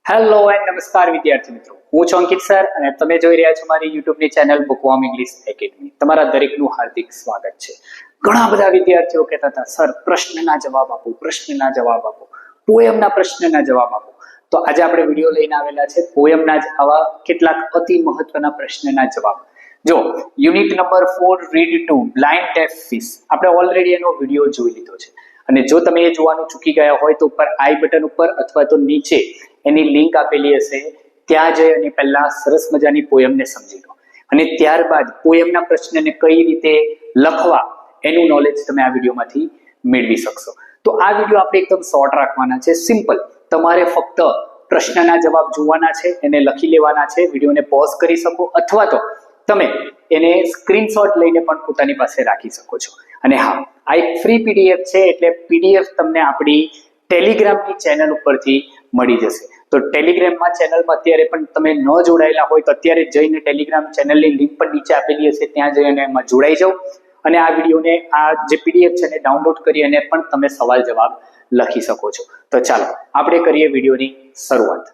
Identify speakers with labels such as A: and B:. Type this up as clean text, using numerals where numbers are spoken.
A: Hello and નમસ્કાર વિદ્યાર્થી મિત્રો, હું છું અંકિત સર અને તમે જોઈ રહ્યા છો મારી યુટ્યુબની ચેનલ બુકવોર્મ ઇંગ્લિશ એકેડમી. તમારા દરેકનું હાર્દિક સ્વાગત છે. ઘણા બધા વિદ્યાર્થીઓ કહેતા હતા, સર પ્રશ્નના જવાબ આપો, પ્રશ્નના જવાબ આપો, પોએમના પ્રશ્નના જવાબ આપો. તો આજે આપણે વિડીયો લઈને આવેલા છે પોએમના જ આવા કેટલાક અતિ મહત્વના પ્રશ્નના જવાબ. જો unit number 4 read to blind deaf fish, આપણે ઓલરેડી એનો વિડીયો જોઈ લીધો છે. અને જો તમે એ જોવાનું ચૂકી ગયા હોય તો ઉપર આઈ બટન ઉપર અથવા તો નીચે એની લિંક આપેલી હશે, ત્યાં જઈ અને પહેલા સરસ મજાની પોયમને સમજી લો અને ત્યારબાદ પોયમના પ્રશ્નને કઈ રીતે લખવા એનું નોલેજ તમે આ વિડીયોમાંથી મેળવી શકશો. તો આ વિડીયો આપણે એકદમ શોર્ટ રાખવાના છે, સિમ્પલ. તમારે ફક્ત પ્રશ્નના જવાબ જોવાના છે, એને લખી લેવાના છે, વિડીયોને પોઝ કરી શકો અથવા તો તમે એને સ્ક્રીનશોટ લઈને પણ પોતાની પાસે રાખી શકો છો. અને હા, આ એક ફ્રી પીડીએફ છે, એટલે પીડીએફ તમને આપણી ટેલિગ્રામની ચેનલ ઉપરથી મળી જશે. તો ટેલિગ્રામમાં ચેનલમાં અત્યારે પણ તમે ન જોડાયેલા હોય તો અત્યારે જઈને ટેલિગ્રામ ચેનલની લિંક પણ નીચે આપેલી હશે, ત્યાં જઈને એમાં જોડાઈ જાઓ અને આ વિડીયોને, આ જે પીડીએફ છે એને ડાઉનલોડ કરી અને પણ તમે સવાલ જવાબ લખી શકો છો. તો ચાલો આપણે કરીએ વિડીયોની શરૂઆત.